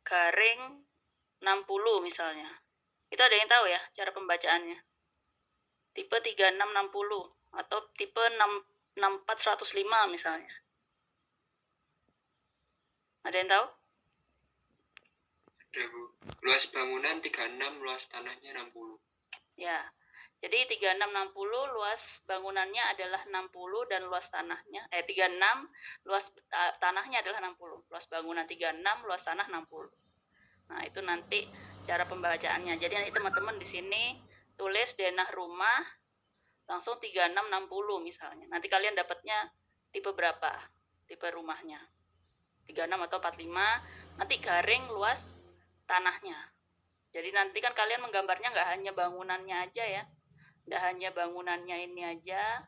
garing 60 misalnya. Itu ada yang tahu ya cara pembacaannya? Tipe 3660 atau tipe 64105 misalnya. Ada yang tahu? Ada, Bu. Luas bangunan 36, luas tanahnya 60. Ya. Jadi 3660 luas bangunannya adalah 60 dan luas tanahnya 36, luas tanahnya adalah 60. Luas bangunan 36, luas tanah 60. Nah, itu nanti cara pembacaannya. Jadi nanti teman-teman di sini tulis denah rumah langsung 3660 misalnya. Nanti kalian dapatnya tipe berapa? Tipe rumahnya. 36 atau 45, nanti garing luas tanahnya. Jadi nanti kan kalian menggambarnya nggak hanya bangunannya aja ya, nggak hanya bangunannya ini aja,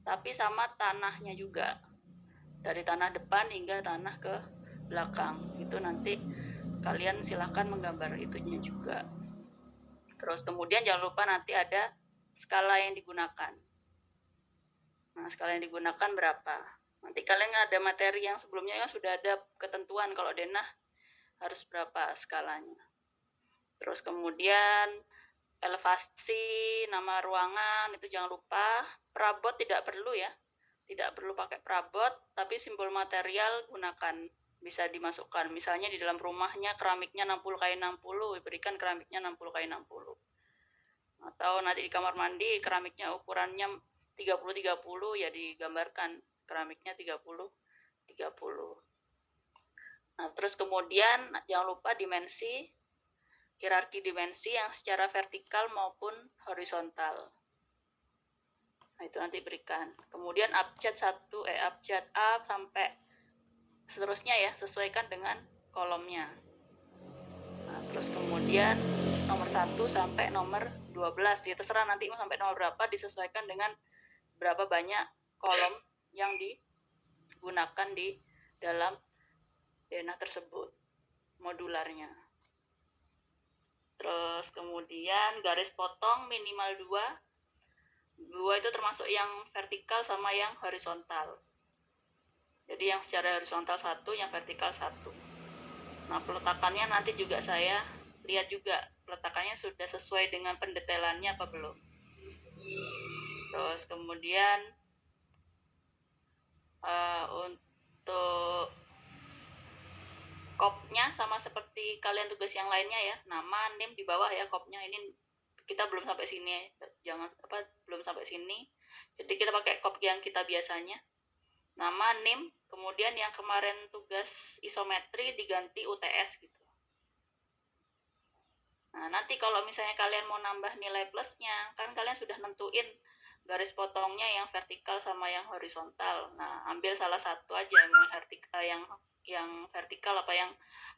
tapi sama tanahnya juga. Dari tanah depan hingga tanah ke belakang. Itu nanti kalian silahkan menggambar itunya juga. Terus kemudian jangan lupa nanti ada skala yang digunakan. Nah, skala yang digunakan berapa? Nanti kalian ada materi yang sebelumnya kan sudah ada ketentuan kalau denah harus berapa skalanya. Terus kemudian elevasi, nama ruangan itu jangan lupa. Perabot tidak perlu ya. Tidak perlu pakai perabot, tapi simbol material gunakan. Bisa dimasukkan. Misalnya di dalam rumahnya keramiknya 60x60, berikan keramiknya 60x60. Atau nanti di kamar mandi keramiknya ukurannya 30x30, ya digambarkan keramiknya 30x30. Nah, terus kemudian jangan lupa dimensi, hierarki dimensi yang secara vertikal maupun horizontal. Nah, itu nanti berikan. Kemudian abjad A sampai seterusnya ya, sesuaikan dengan kolomnya. Nah, terus kemudian nomor 1 sampai nomor 12, ya terserah nanti mau sampai nomor berapa, disesuaikan dengan berapa banyak kolom yang digunakan di dalam denah tersebut, modularnya. Terus kemudian garis potong minimal 2 itu termasuk yang vertikal sama yang horizontal. Jadi yang secara horizontal 1, yang vertikal 1. Nah, peletakannya nanti juga saya lihat juga peletakannya sudah sesuai dengan pendetailannya apa belum. Terus kemudian untuk kopnya sama seperti kalian tugas yang lainnya ya, nama, NIM di bawah ya kopnya. Ini kita belum sampai sini, jangan belum sampai sini. Jadi kita pakai kop yang kita biasanya. Nama, NIM, kemudian yang kemarin tugas isometri diganti UTS gitu. Nah, nanti kalau misalnya kalian mau nambah nilai plusnya, kan kalian sudah nentuin garis potongnya yang vertikal sama yang horizontal. Nah, ambil salah satu aja, yang vertikal apa yang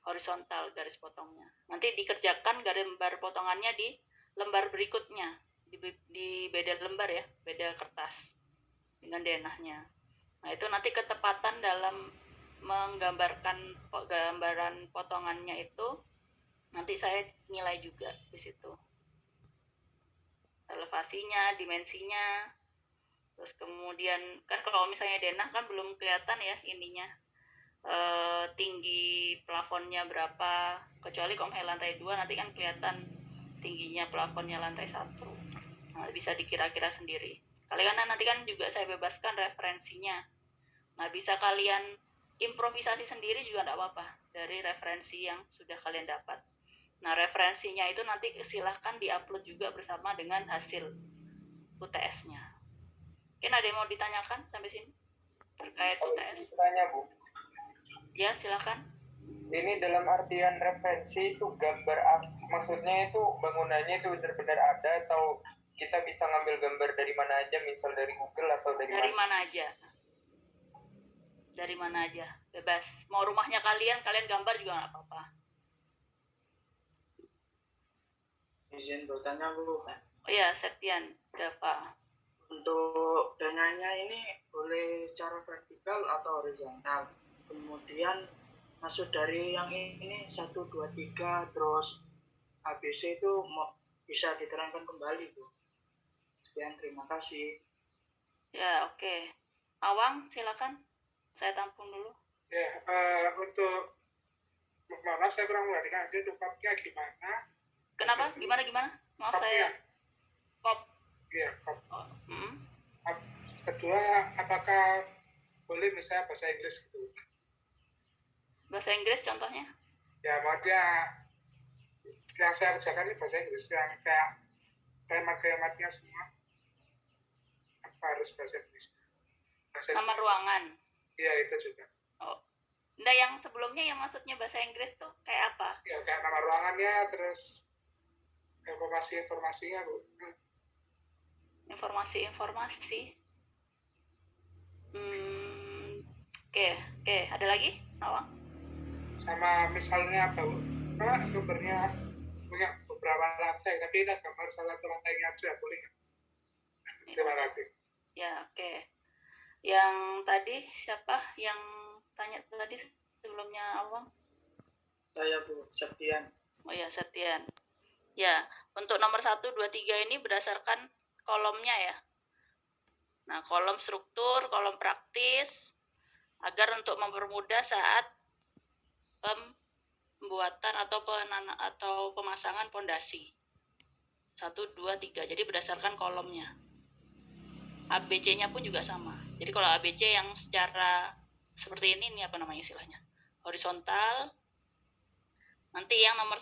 horizontal garis potongnya. Nanti dikerjakan gambar potongannya di lembar berikutnya, di beda lembar ya, beda kertas dengan denahnya. Nah, itu nanti ketepatan dalam menggambarkan gambaran potongannya itu nanti saya nilai juga di situ. Elevasinya, dimensinya. Terus kemudian kan kalau misalnya denah kan belum kelihatan ya ininya. Tinggi plafonnya berapa, kecuali kalau lantai 2 nanti kan kelihatan tingginya plafonnya lantai 1. Nah, bisa dikira-kira sendiri. Kalian nanti kan juga saya bebaskan referensinya. Nah, bisa kalian improvisasi sendiri juga tidak apa-apa dari referensi yang sudah kalian dapat. Nah, referensinya itu nanti silahkan diupload juga bersama dengan hasil UTS-nya. Mungkin ada yang mau ditanyakan sampai sini terkait UTS? Tanya, Bu. Ya, silahkan. Ini dalam artian referensi itu gambar maksudnya itu bangunannya itu benar-benar ada atau kita bisa ngambil gambar dari mana aja, misal dari Google atau dari mana aja? Dari mana aja, bebas. Mau rumahnya kalian gambar juga nggak apa-apa. Izin bertanya, Bu. Oh iya, Septian, Dava. Untuk dananya ini boleh secara vertikal atau horizontal. Kemudian maksud dari yang ini 1, 2, 3 terus ABC itu bisa diterangkan kembali, Bu. Sekian, terima kasih. Ya, oke. Awang, silakan. Saya tampung dulu. Ya, untuk maaf saya kurang perhatikan aja tuh kopnya gimana. Kenapa? Gimana? Maaf Kopnya. saya kop. Iya, kop. Oh, Kedua, apakah boleh misalnya bahasa Inggris gitu? bahasa Inggris contohnya? Ya, maksudnya yang saya kerjakan ini bahasa Inggris, yang kayak kalimat-kalimatnya semua apa harus bahasa Inggris? Nama ruangan? Iya, itu juga. Oh, enggak, yang sebelumnya yang maksudnya bahasa Inggris tuh kayak apa? Ya, kayak nama ruangannya, terus informasi-informasinya, Bu. Informasi. Oke, ada lagi, Nawang? Sama misalnya apa, Bu? Sumbernya punya beberapa lantai, tapi ini gambar salah satu lantainya aja, boleh nggak? Terima kasih. Ya, oke. Yang tadi siapa yang tanya tadi sebelumnya, Awang? Saya, Bu, Septian. Oh ya, Septian. Ya, untuk nomor 1, 2, 3 ini berdasarkan kolomnya ya. Nah, kolom struktur, kolom praktis, agar untuk mempermudah saat pembuatan atau pemasangan pondasi. 1, 2, 3. Jadi berdasarkan kolomnya. ABC-nya pun juga sama. Jadi kalau ABC yang secara seperti ini apa namanya istilahnya? Horizontal. Nanti yang nomor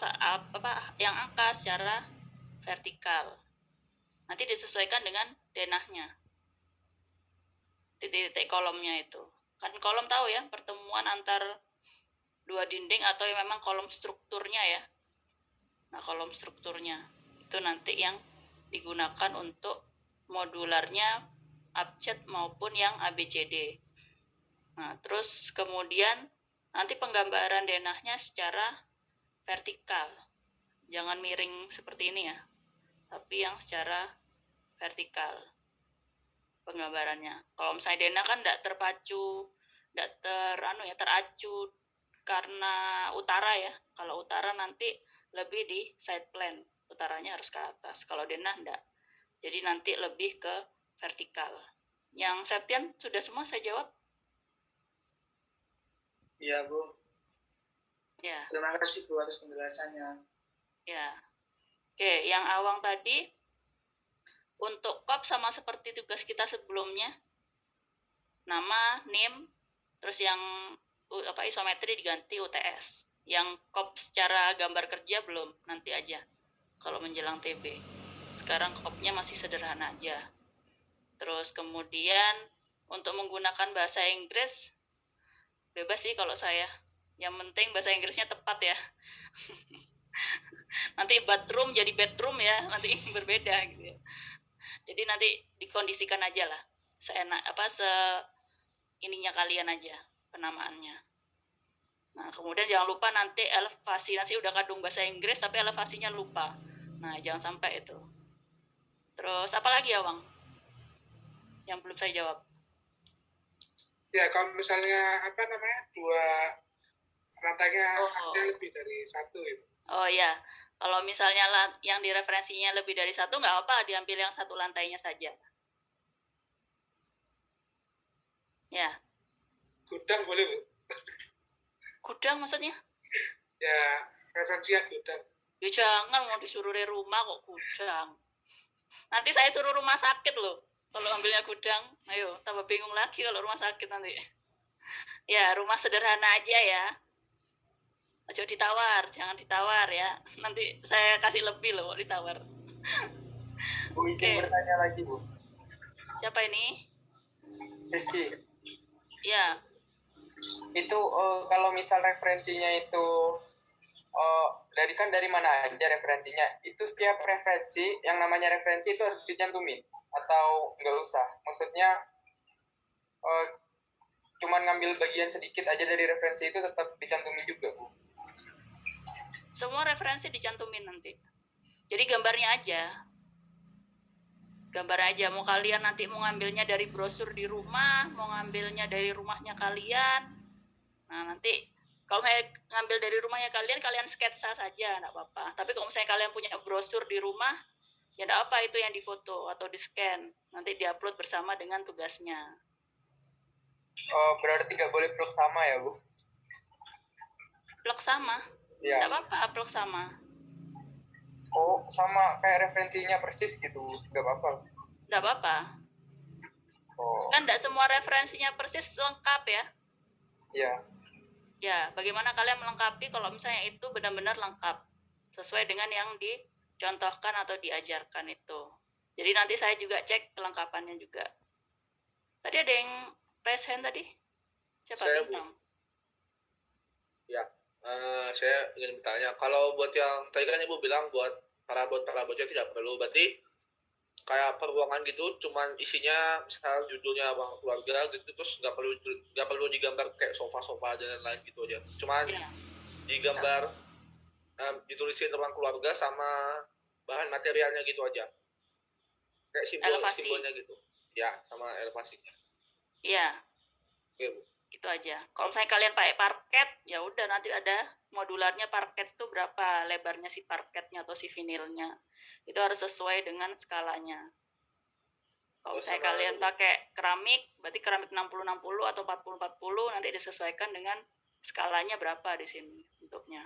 yang angka secara vertikal. Nanti disesuaikan dengan denahnya. Titik-titik kolomnya itu. Kan kolom tahu ya, pertemuan antar dua dinding atau yang memang kolom strukturnya ya. Nah, kolom strukturnya itu nanti yang digunakan untuk modularnya abjad maupun yang ABCD. Nah, terus kemudian nanti penggambaran denahnya secara vertikal. Jangan miring seperti ini ya, tapi yang secara vertikal penggambarannya. Kalau misalnya denah kan tidak terpacu, tidak teracu karena utara ya. Kalau utara nanti lebih di side plan, utaranya harus ke atas. Kalau denah enggak. Jadi nanti lebih ke vertikal. Yang Septian sudah semua saya jawab? Iya, Bu. Ya. Terima kasih, Bu, atas penjelasannya. Ya. Oke, yang Awang tadi untuk kop sama seperti tugas kita sebelumnya. Nama, NIM, terus yang isometri diganti UTS. Yang kop secara gambar kerja belum, nanti aja kalau menjelang TB. Sekarang kopnya masih sederhana aja. Terus kemudian untuk menggunakan bahasa Inggris bebas sih kalau saya. Yang penting bahasa Inggrisnya tepat ya. Nanti bathroom jadi bedroom ya, nanti berbeda gitu ya. Jadi nanti dikondisikan aja lah, ininya kalian aja penamaannya. Nah, kemudian jangan lupa nanti elevasi, nanti udah kadung bahasa Inggris tapi elevasinya lupa. Nah, jangan sampai itu. Terus apa lagi ya, Bang? Yang belum saya jawab. Ya, kalau misalnya dua rantainya hasil lebih dari satu itu. Oh ya, kalau misalnya yang direferensinya lebih dari satu, nggak apa, diambil yang satu lantainya saja. Ya. Gudang boleh, Bu? Gudang maksudnya? Ya, referensinya gudang. Ya jangan, mau disuruh dari rumah kok gudang. Nanti saya suruh rumah sakit loh. Kalau ambilnya gudang, ayo tambah bingung lagi kalau rumah sakit nanti. Ya, rumah sederhana aja ya. Ojo ditawar, jangan ditawar ya. Nanti saya kasih lebih loh ditawar. Bu, izin bertanya lagi, Bu. Siapa ini? Rizky. Ya. Itu kalau misal referensinya itu dari mana aja referensinya? Itu setiap referensi, yang namanya referensi itu harus dicantumin atau nggak usah? Maksudnya cuman ngambil bagian sedikit aja dari referensi itu tetap dicantumin juga, Bu? Semua referensi dicantumin nanti. Jadi gambarnya aja. Gambar aja, mau kalian nanti mau ngambilnya dari brosur di rumah, mau ngambilnya dari rumahnya kalian. Nah, nanti kalau saya ngambil dari rumahnya kalian sketsa saja, enggak apa-apa. Tapi kalau misalnya kalian punya brosur di rumah, ya enggak apa, itu yang difoto atau di-scan. Nanti diupload bersama dengan tugasnya. Berarti nggak boleh blok sama ya, Bu? Plek sama. Ya. Nggak apa-apa, plek sama. Oh, sama kayak referensinya persis gitu, nggak apa-apa. Nggak apa-apa. Oh, Kan nggak semua referensinya persis lengkap ya. iya. Ya, bagaimana kalian melengkapi kalau misalnya itu benar-benar lengkap sesuai dengan yang dicontohkan atau diajarkan itu. Jadi nanti saya juga cek kelengkapannya juga. Tadi ada yang raise hand tadi? Siapa? Saya, Bintang? Ya, saya ingin bertanya, kalau buat yang tadi kan Ibu bilang buat perabot-perabotnya tidak perlu, berarti kayak peruangan gitu, cuman isinya misal judulnya ruang keluarga gitu, terus nggak perlu digambar kayak sofa-sofa dan lain-lain gitu aja, cuman Ya. digambar ditulisin ruang keluarga sama bahan materialnya gitu aja, kayak Elevasi. simbolnya gitu, ya sama elevasinya. Iya, Oke, Bu. itu aja. Kalau misalnya kalian pakai parket, ya udah nanti ada modularnya parket itu berapa lebarnya si parketnya atau si vinilnya. Itu harus sesuai dengan skalanya. Kalau misalnya kalian pakai keramik, berarti keramik 60-60 atau 40-40 nanti disesuaikan dengan skalanya berapa di sini bentuknya.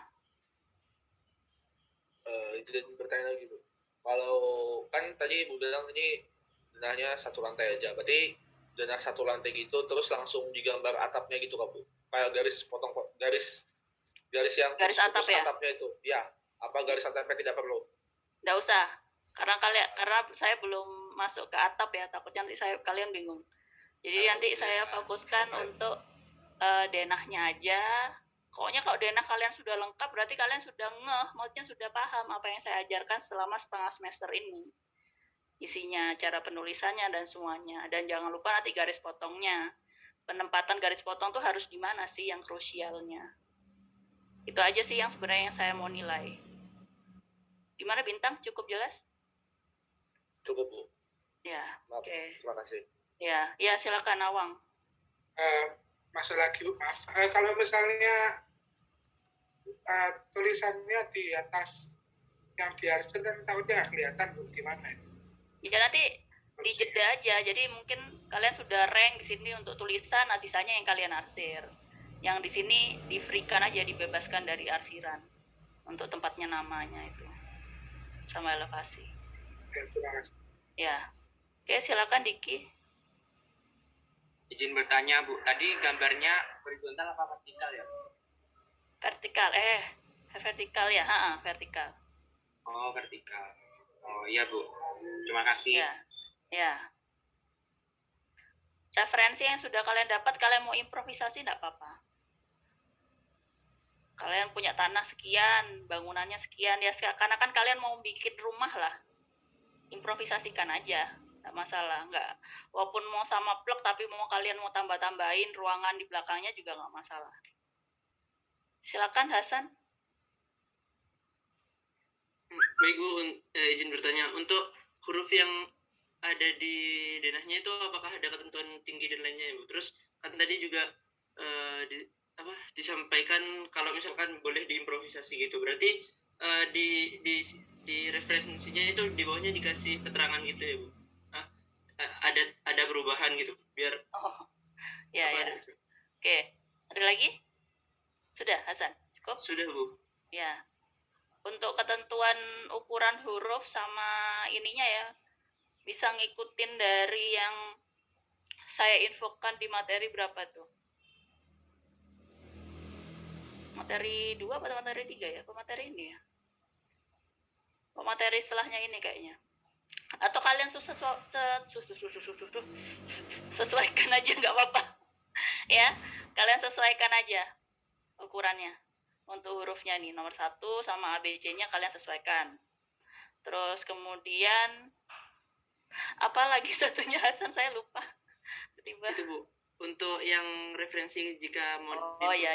Izin bertanya lagi, Bu. Kalau kan tadi Ibu bilang ini denahnya satu lantai aja, berarti denah satu lantai gitu terus langsung digambar atapnya gitu kan, Bu? Kayak garis yang Garis atap ya? Atapnya itu, ya. Apa garis atapnya tidak perlu? Nggak usah, karena saya belum masuk ke atap ya, takutnya nanti kalian bingung. Jadi nanti saya fokuskan untuk denahnya aja. Pokoknya kalau denah kalian sudah lengkap, berarti kalian sudah maksudnya sudah paham apa yang saya ajarkan selama setengah semester ini. Isinya, cara penulisannya, dan semuanya. Dan jangan lupa nanti garis potongnya. Penempatan garis potong tuh harus di mana sih yang krusialnya. Itu aja sih yang sebenarnya yang saya mau nilai. Gimana Bintang? Cukup jelas? Cukup, Bu. Ya, oke. Terima kasih. Ya silakan Awang. Masuk lagi, maaf. Kalau misalnya tulisannya di atas yang diarsir kan takutnya nggak kelihatan, Bu, gimana itu? Ya nanti dijeda aja. Jadi mungkin kalian sudah rank di sini untuk tulisan, nah sisanya yang kalian arsir. Yang di sini di-free-kan aja, dibebaskan dari arsiran untuk tempatnya namanya itu sama elevasi. Ya, terima kasih. Ya. Oke, silakan Diki. Izin bertanya, Bu. Tadi gambarnya horizontal apa vertikal ya? Vertikal. Vertikal ya, vertikal. Oh, vertikal. Oh, iya, Bu. Terima kasih. Ya. Referensi yang sudah kalian dapat, kalian mau improvisasi enggak apa-apa. Kalian punya tanah sekian, bangunannya sekian, ya karena kan kalian mau bikin rumah lah. Improvisasikan aja. Nggak masalah, nggak. Walaupun mau sama plek, tapi kalian mau tambah-tambahin ruangan di belakangnya juga nggak masalah. Silakan Hasan. Baik, Bu, izin bertanya, untuk huruf yang ada di denahnya itu apakah ada ketentuan tinggi dan lainnya ya, Bu? Terus kan tadi juga disampaikan kalau misalkan boleh diimprovisasi gitu, berarti di referensinya itu di bawahnya dikasih keterangan gitu ya, Bu? Ada perubahan gitu biar ya. Oke, ada lagi? Sudah Hasan, cukup? Sudah, Bu. Ya, untuk ketentuan ukuran huruf sama ininya ya bisa ngikutin dari yang saya infokan di materi berapa tuh, materi 2 atau materi 3 ya, apa materi ini ya, materi setelahnya ini kayaknya. Atau kalian sesuaikan aja, nggak apa-apa ya, kalian sesuaikan aja ukurannya untuk hurufnya nih, nomor 1 sama ABC-nya kalian sesuaikan. Terus kemudian apa lagi satunya Hasan, saya lupa tiba. Itu, Bu, untuk yang referensi jika mau ya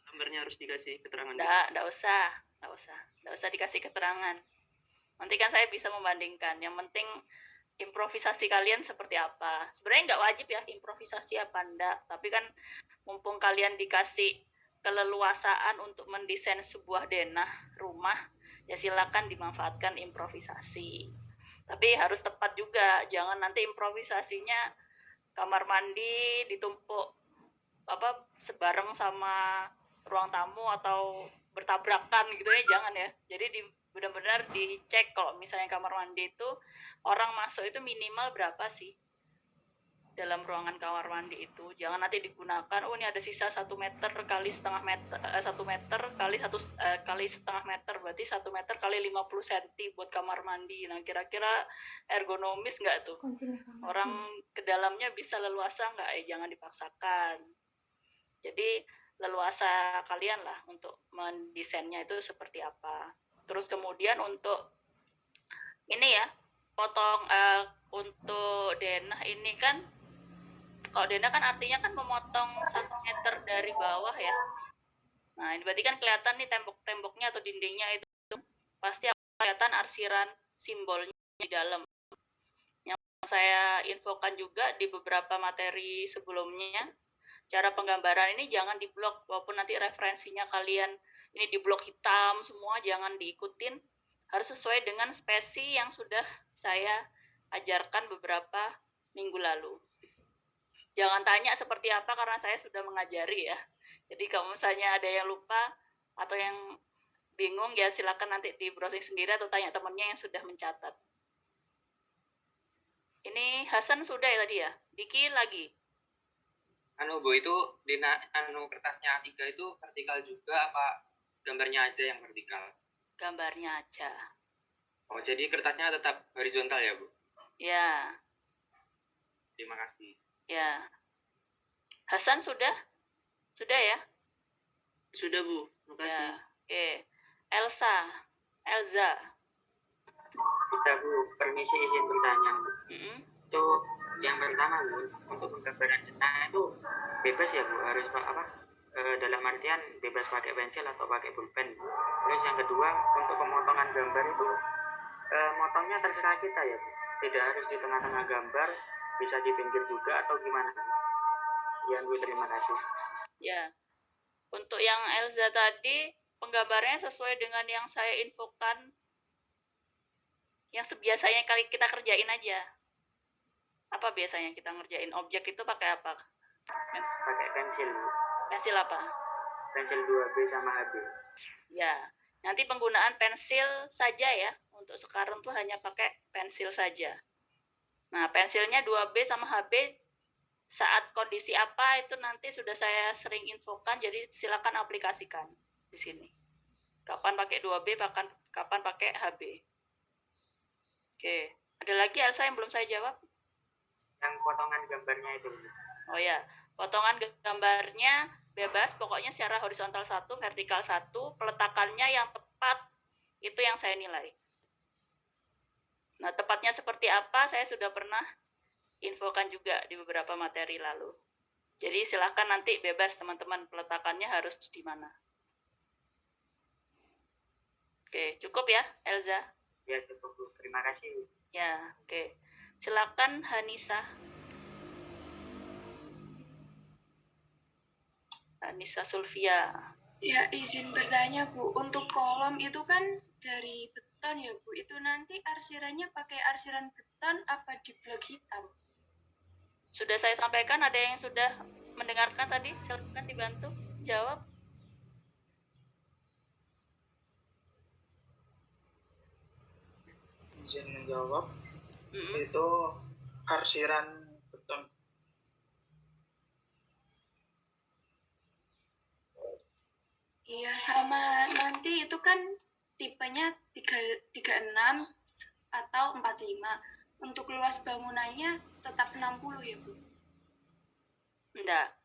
gambarnya harus dikasih keterangan. Nggak usah dikasih keterangan. Nanti kan saya bisa membandingkan. Yang penting improvisasi kalian seperti apa. Sebenarnya nggak wajib ya improvisasi apa enggak, tapi kan mumpung kalian dikasih keleluasaan untuk mendesain sebuah denah rumah, ya silakan dimanfaatkan improvisasi. Tapi harus tepat juga, jangan nanti improvisasinya kamar mandi ditumpuk sebareng sama ruang tamu atau bertabrakan gitu ya, jangan ya. Jadi benar-benar dicek kalau misalnya kamar mandi itu orang masuk itu minimal berapa sih dalam ruangan kamar mandi itu. Jangan nanti digunakan, oh ini ada sisa 1 meter kali setengah meter, 1 meter kali setengah meter, berarti 1 meter kali 50 cm buat kamar mandi. Nah kira-kira ergonomis nggak tuh? Orang ke dalamnya bisa leluasa nggak? Jangan dipaksakan. Jadi leluasa kalian lah untuk mendesainnya itu seperti apa. Terus kemudian untuk ini ya, potong untuk denah ini kan, kalau denah kan artinya kan memotong 1 meter dari bawah ya. Nah ini berarti kan kelihatan nih tembok-temboknya atau dindingnya itu pasti kelihatan arsiran simbolnya di dalam. Yang saya infokan juga di beberapa materi sebelumnya, cara penggambaran ini jangan diblok, walaupun nanti referensinya kalian ini di blok hitam semua, jangan diikutin, harus sesuai dengan spesi yang sudah saya ajarkan beberapa minggu lalu. Jangan tanya seperti apa karena saya sudah mengajari ya. Jadi kalau misalnya ada yang lupa atau yang bingung ya silakan nanti di browsing sendiri atau tanya temannya yang sudah mencatat. Ini Hasan sudah ya tadi ya? Diki lagi. Bu, itu di kertasnya A3 itu vertikal juga apa gambarnya aja yang vertikal? Gambarnya aja. Oh, jadi kertasnya tetap horizontal ya, Bu? Ya. Terima kasih. Ya. Hasan sudah? Sudah ya? Sudah, Bu. Terima kasih. Ya. Oke. Elza. Kita, Bu, permisi izin bertanya, Bu. Itu yang pertama, Bu, untuk penggambaran jenang itu bebas ya, Bu? Harus dalam artian bebas pakai pensil atau pakai pulpen. Terus yang kedua, untuk pemotongan gambar itu motongnya terserah kita ya, Bu? Tidak harus di tengah-tengah gambar, bisa di pinggir juga atau gimana? Ya, Bu, terima kasih. Ya, untuk yang Elza tadi, penggambarnya sesuai dengan yang saya infokan, yang biasanya kali kita kerjain aja. Apa biasanya kita ngerjain? Objek itu pakai apa? Pakai pensil, Bu. Pensil apa? Pensil 2B sama HB. Ya, nanti penggunaan pensil saja ya. Untuk sekarang tuh hanya pakai pensil saja. Nah, pensilnya 2B sama HB saat kondisi apa itu nanti sudah saya sering infokan, jadi silakan aplikasikan di sini. Kapan pakai 2B, kapan pakai HB. Oke, ada lagi Elsa yang belum saya jawab? Yang potongan gambarnya itu. Oh ya, potongan gambarnya bebas, pokoknya secara horizontal 1, vertikal 1, peletakannya yang tepat, itu yang saya nilai. Nah, tepatnya seperti apa, saya sudah pernah infokan juga di beberapa materi lalu. Jadi silahkan nanti bebas teman-teman, peletakannya harus di mana. Oke, cukup ya, Elza? Ya, cukup, Bu. Terima kasih. Ya, oke. Silakan Hanisa. Hanisa Sulfia. Ya, izin bertanya, Bu. Untuk kolom itu kan dari beton ya, Bu. Itu nanti arsirannya pakai arsiran beton apa di blok hitam? Sudah saya sampaikan, ada yang sudah mendengarkan tadi? Silakan dibantu jawab. Izin menjawab. Itu arsiran beton. Iya, sama nanti itu kan tipenya 36 atau 45. Untuk luas bangunannya tetap 60 ya, Bu? Enggak.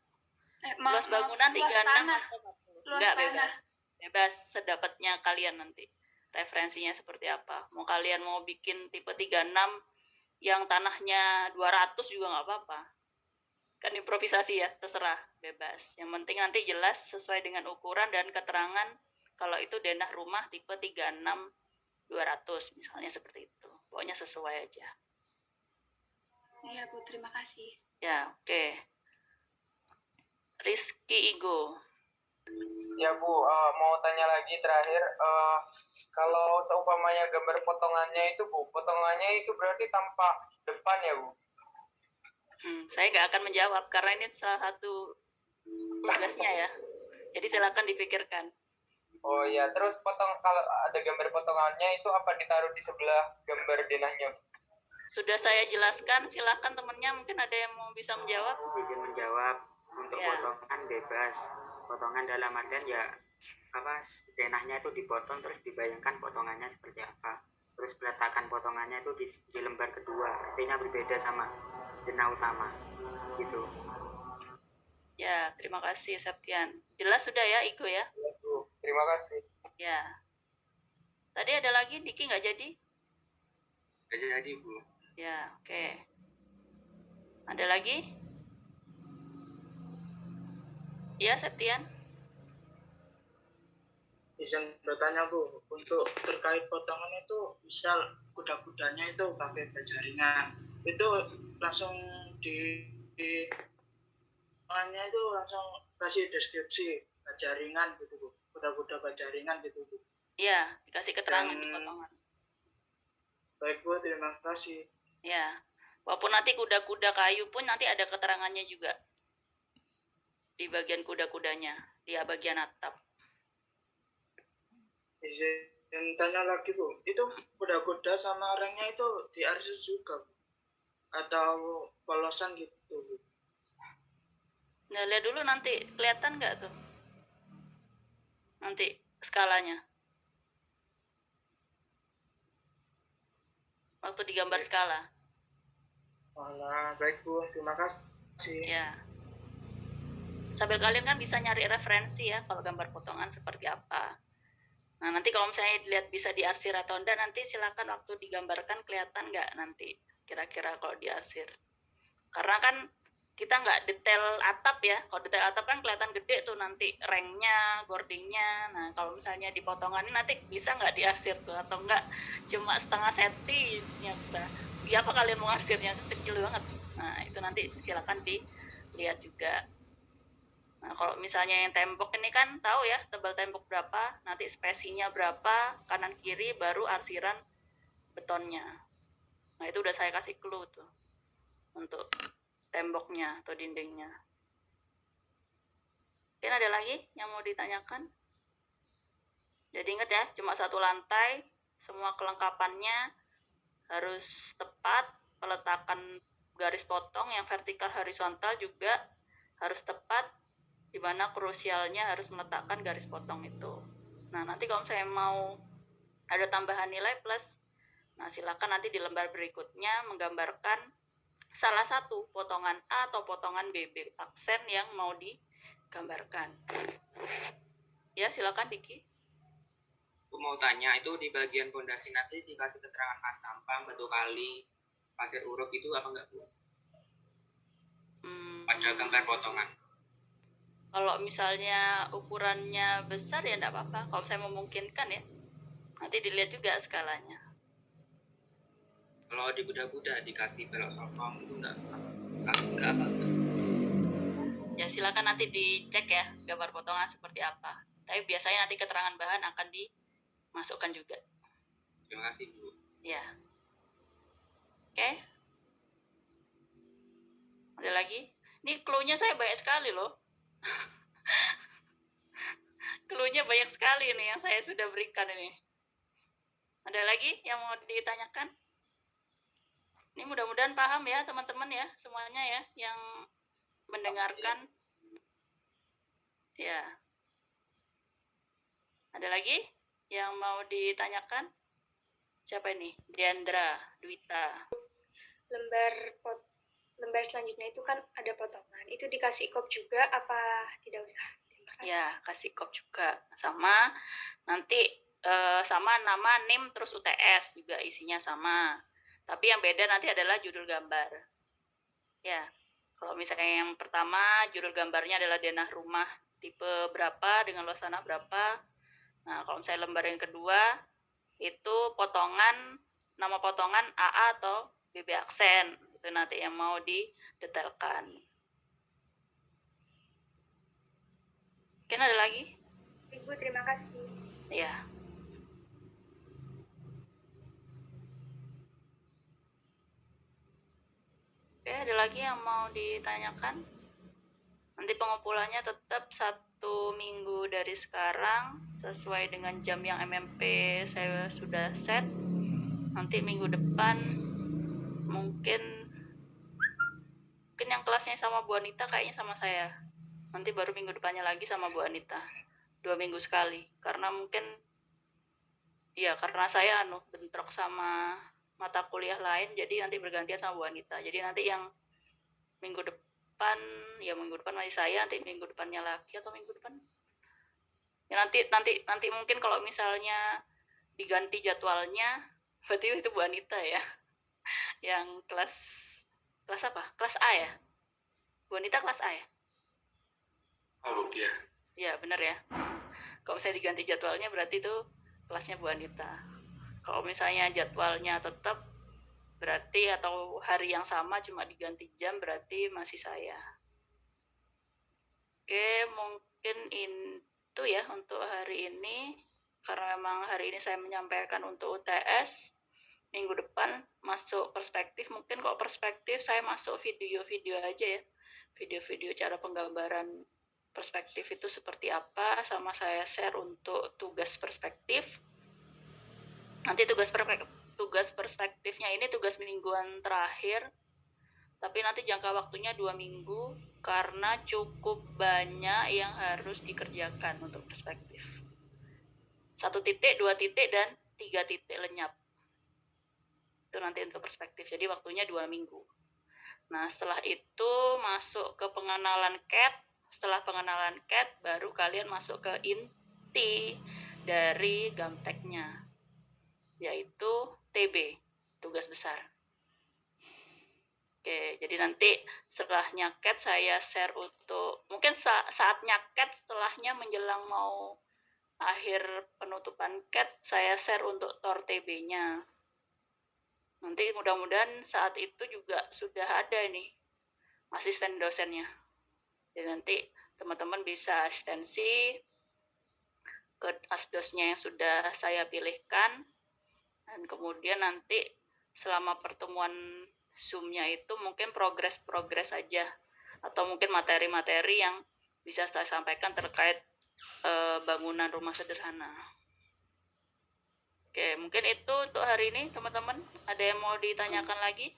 Luas bangunan 36 atau 40? Enggak, bebas. Bebas sedapatnya kalian nanti. Referensinya seperti apa. Mau kalian mau bikin tipe 36 yang tanahnya 200 juga nggak apa-apa. Kan improvisasi ya, terserah, bebas. Yang penting nanti jelas sesuai dengan ukuran dan keterangan kalau itu denah rumah tipe 36 200 misalnya seperti itu. Pokoknya sesuai aja. Iya, Bu, terima kasih. Ya, oke. Rizky Igo. Ya, Bu, mau tanya lagi terakhir, kalau seumpamanya gambar potongannya itu, Bu, potongannya itu berarti tampak depan ya, Bu? Saya nggak akan menjawab karena ini salah satu tugasnya ya. Jadi silakan dipikirkan. Oh iya, terus kalau ada gambar potongannya itu apa ditaruh di sebelah gambar denahnya? Sudah saya jelaskan, silakan temennya mungkin ada yang mau bisa menjawab. Izin menjawab, untuk Ya. potongan bebas. Potongan dalam artian ya apa, denahnya itu dipotong terus dibayangkan potongannya seperti apa. Terus peletakan potongannya itu di lembar kedua, artinya berbeda sama denah utama gitu. Ya, terima kasih Septian. Jelas sudah ya, Iko ya? Ya, Bu. Terima kasih. Ya. Tadi ada lagi, Diki nggak jadi? Nggak jadi, Bu. Ya, oke. Ada lagi? Ya, Septian. Izin bertanya Bu, untuk terkait potongan itu misal kuda-kudanya itu pakai bajaringan, itu langsung di potongannya itu langsung kasih deskripsi bajaringan gitu Bu, kuda-kuda bajaringan gitu Bu. Ya, dikasih keterangan di potongan. Baik Bu, terima kasih. Ya, walaupun nanti kuda-kuda kayu pun nanti ada keterangannya juga di bagian kuda-kudanya, di bagian atap. Izin tanya lagi Bu, itu kuda-kuda sama remnya itu diarsir juga Bu? Atau polosan gitu Bu? Nah, lihat dulu nanti, kelihatan nggak tuh? Nanti skalanya. Waktu digambar skala. Walah, baik Bu, terima kasih. Ya. Sambil kalian kan bisa nyari referensi ya, kalau gambar potongan seperti apa. Nah, nanti kalau misalnya dilihat bisa diarsir atau enggak, nanti silakan waktu digambarkan kelihatan nggak nanti kira-kira kalau diarsir. Karena kan kita nggak detail atap ya. Kalau detail atap kan kelihatan gede tuh nanti ranknya, gordingnya. Nah, kalau misalnya di potongan ini nanti bisa nggak diarsir tuh atau enggak cuma setengah senti ya udah. Ya apa kalian mau arsirnya kecil banget. Nah, itu nanti silakan dilihat juga. Nah, kalau misalnya yang tembok ini kan tahu ya tebal tembok berapa, nanti spesinya berapa, kanan kiri baru arsiran betonnya. Nah, itu udah saya kasih clue tuh untuk temboknya atau dindingnya. Mungkin ada lagi yang mau ditanyakan? Jadi ingat ya, cuma satu lantai, semua kelengkapannya harus tepat, peletakan garis potong yang vertikal horizontal juga harus tepat, di mana krusialnya harus meletakkan garis potong itu. Nah, nanti kalau saya mau ada tambahan nilai plus, nah silakan nanti di lembar berikutnya menggambarkan salah satu potongan A atau potongan B aksen yang mau digambarkan. Ya, silakan Diki. Aku mau tanya, itu di bagian fondasi nanti dikasih keterangan mas tampang, batu kali, pasir uruk itu apa enggak Bu? Pada gambar potongan. Kalau misalnya ukurannya besar ya enggak apa-apa. Kalau saya memungkinkan ya, nanti dilihat juga skalanya. Kalau di kuda-kuda dikasih belok sokong itu enggak apa? Ya silakan nanti dicek ya gambar potongan seperti apa. Tapi biasanya nanti keterangan bahan akan dimasukkan juga. Terima kasih Bu. Ya. Oke. Ada lagi? Ini clue-nya saya banyak sekali loh. Clue-nya banyak sekali nih yang saya sudah berikan ini. Ada lagi yang mau ditanyakan? Ini mudah-mudahan paham ya teman-teman ya, semuanya ya yang mendengarkan. Ya. Ada lagi yang mau ditanyakan? Siapa ini? Diandra, Dwita. Lembar selanjutnya itu kan ada potongan. Itu dikasih kop juga apa tidak usah? Ya, kasih kop juga. Sama nanti sama nama, NIM, terus UTS juga isinya sama. Tapi yang beda nanti adalah judul gambar. Ya, kalau misalnya yang pertama judul gambarnya adalah denah rumah tipe berapa dengan luas tanah berapa. Nah, kalau misalnya lembar yang kedua itu potongan, nama potongan AA atau BB aksen. Itu nanti yang mau didetailkan. Mungkin ada lagi? Ibu, terima kasih. Ya. Oke, ada lagi yang mau ditanyakan? Nanti pengumpulannya tetap 1 minggu dari sekarang sesuai dengan jam yang MMP saya sudah set. Nanti minggu depan mungkin yang kelasnya sama Bu Anita kayaknya sama saya. Nanti baru minggu depannya lagi sama Bu Anita. 2 minggu sekali. Karena mungkin karena saya bentrok sama mata kuliah lain, jadi nanti bergantian sama Bu Anita. Jadi nanti yang minggu depan masih saya, nanti minggu depannya lagi atau minggu depan. Ya nanti mungkin kalau misalnya diganti jadwalnya, berarti itu Bu Anita ya. Yang kelas apa? Kelas A ya? Bu Anita kelas A ya? Oh iya. Ya benar ya. Kalau misalnya diganti jadwalnya berarti itu kelasnya Bu Anita. Kalau misalnya jadwalnya tetap berarti atau hari yang sama cuma diganti jam berarti masih saya. Oke, mungkin itu ya untuk hari ini. Karena memang hari ini saya menyampaikan untuk UTS. Minggu depan masuk perspektif. Mungkin kalau perspektif saya masuk video-video aja ya. Video-video cara penggambaran perspektif itu seperti apa, sama saya share untuk tugas perspektif. Nanti tugas perspektifnya ini tugas mingguan terakhir, tapi nanti jangka waktunya 2 minggu karena cukup banyak yang harus dikerjakan untuk perspektif. 1 titik, 2 titik, dan 3 titik lenyap. Itu nanti untuk perspektif, jadi waktunya 2 minggu. Nah, setelah itu masuk ke pengenalan CAT. Setelah pengenalan CAT, baru kalian masuk ke inti dari gamteknya, yaitu TB, tugas besar. Oke, jadi nanti setelahnya CAT saya share untuk, mungkin saatnya CAT, setelahnya menjelang mau akhir penutupan CAT, saya share untuk TOR TB-nya. Nanti mudah-mudahan saat itu juga sudah ada nih asisten dosennya. Jadi nanti teman-teman bisa asistensi ke asdosnya yang sudah saya pilihkan. Dan kemudian nanti selama pertemuan Zoom-nya itu mungkin progres aja, atau mungkin materi-materi yang bisa saya sampaikan terkait bangunan rumah sederhana. Oke, mungkin itu untuk hari ini teman-teman. Ada yang mau ditanyakan lagi?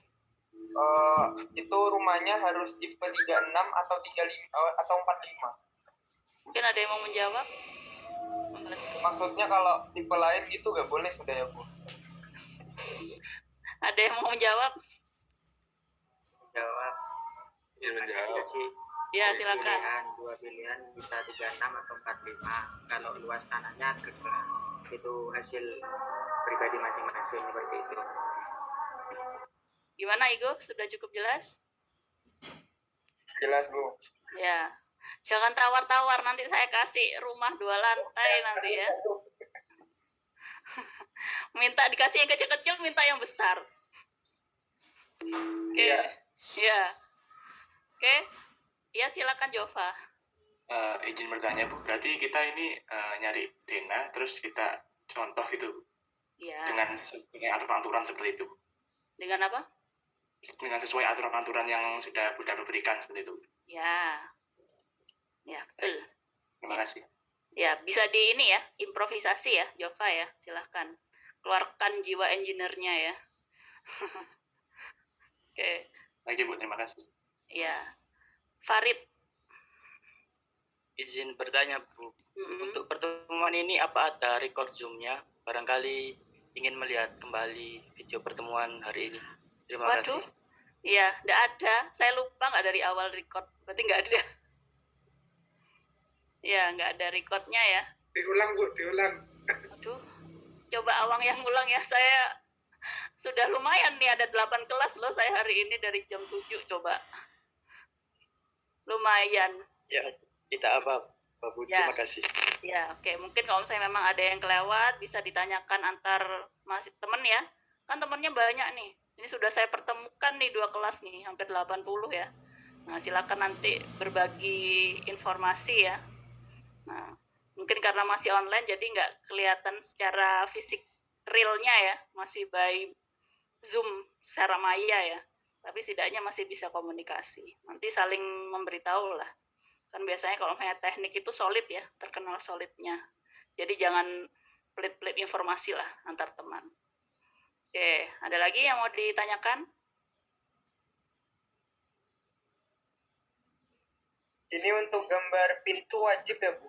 Itu rumahnya harus tipe 36 atau 35 atau 45? Mungkin ada yang mau menjawab? Maksudnya kalau tipe lain gitu nggak boleh sudah ya Bu? Ada yang mau menjawab? Jawab. Izin menjawab. Ya, silakan. Dua pilihan bisa 36 atau 45. Kalau luas tanahnya itu hasil pribadi masing-masing seperti itu. Gimana Igo? Sudah cukup jelas? Jelas Bu. Ya. Jangan tawar-tawar, nanti saya kasih rumah 2 lantai nanti ya. Minta dikasih yang kecil-kecil, minta yang besar. Oke. Ya. Oke. Ya, silakan Jova. Izin bertanya Bu, berarti kita ini nyari dana terus kita contoh gitu Ya. dengan aturan-aturan seperti itu. Dengan apa? Dengan sesuai aturan-aturan yang sudah Bunda berikan seperti itu. Ya. Ya, betul. Terima kasih. Ya, bisa di ini ya, improvisasi ya, Jova ya, silahkan. Keluarkan jiwa engineer-nya ya. Oke. Lagi Bu, terima kasih. Ya. Farid. Izin bertanya Bu, untuk pertemuan ini apa ada record Zoom-nya? Barangkali ingin melihat kembali video pertemuan hari ini. Terima kasih. Iya, enggak ada. Saya lupa nggak dari awal record. Berarti nggak ada. Ya, nggak ada recordnya ya. Diulang Bu, diulang. Aduh, coba Awang yang ulang ya. Saya sudah lumayan nih, ada 8 kelas loh saya hari ini dari jam 7 coba. Lumayan. Ya, tidak apa, Pak Bu. Ya. Terima kasih. Ya, oke. Mungkin kalau misalnya memang ada yang kelewat, bisa ditanyakan antar masih temen ya. Kan temennya banyak nih. Ini sudah saya pertemukan nih 2 kelas nih, hampir 80 ya. Nah, silakan nanti berbagi informasi ya. Nah, mungkin karena masih online jadi nggak kelihatan secara fisik realnya ya, masih by Zoom secara maya ya, tapi setidaknya masih bisa komunikasi. Nanti saling memberitahu lah Kan biasanya kalau teknik itu solid ya, terkenal solidnya. Jadi jangan pelit-pelit informasi lah antar teman. Oke, ada lagi yang mau ditanyakan? Ini untuk gambar pintu wajib ya, Bu?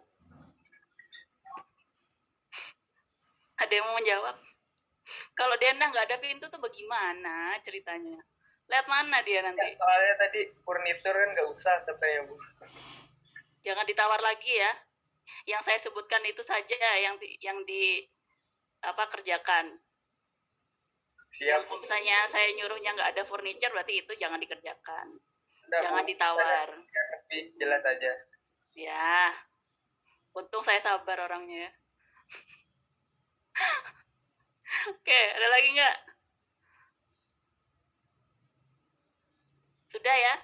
Ada yang mau menjawab? Kalau Denah nggak ada pintu tuh bagaimana ceritanya? Lihat mana dia nanti? Soalnya tadi furnitur kan nggak usah katanya, Bu. Jangan ditawar lagi ya. Yang saya sebutkan itu saja yang kerjakan. Siap. Kalau misalnya saya nyuruhnya nggak ada furniture, berarti itu jangan dikerjakan. Jangan ditawar. Tapi jelas aja. Ya, untung saya sabar orangnya. Oke, ada lagi nggak? Sudah ya?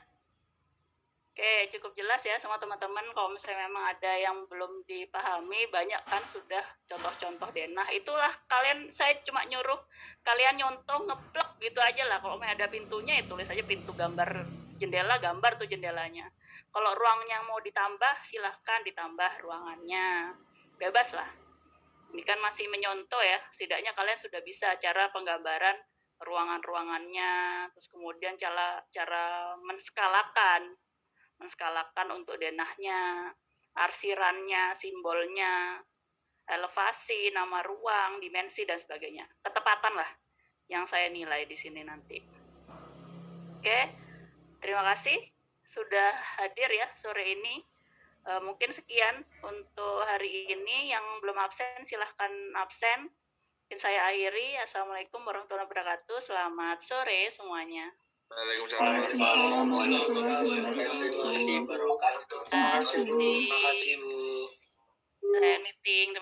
Oke, cukup jelas ya semua teman-teman. Kalau misalnya memang ada yang belum dipahami, banyak kan sudah contoh-contoh Denah. Itulah kalian, saya cuma nyuruh kalian nyontoh, ngeplek gitu aja lah. Kalau ada pintunya, ya tulis aja pintu, gambar jendela, gambar tuh jendelanya. Kalau ruangnya mau ditambah, silahkan ditambah ruangannya. Bebas lah. Ini kan masih menyontoh ya. Setidaknya kalian sudah bisa cara penggambaran ruangan-ruangannya, terus kemudian cara menskalakan untuk denahnya, arsirannya, simbolnya, elevasi, nama ruang, dimensi, dan sebagainya. Ketepatan lah yang saya nilai di sini nanti. Oke, terima kasih sudah hadir ya sore ini. Mungkin sekian untuk hari ini. Yang belum absen silahkan absen. Mungkin saya akhiri. Assalamualaikum warahmatullahi wabarakatuh. Selamat sore semuanya. Waalaikumsalam warahmatullahi wabarakatuh. Terima kasih Bu. Saya meeting.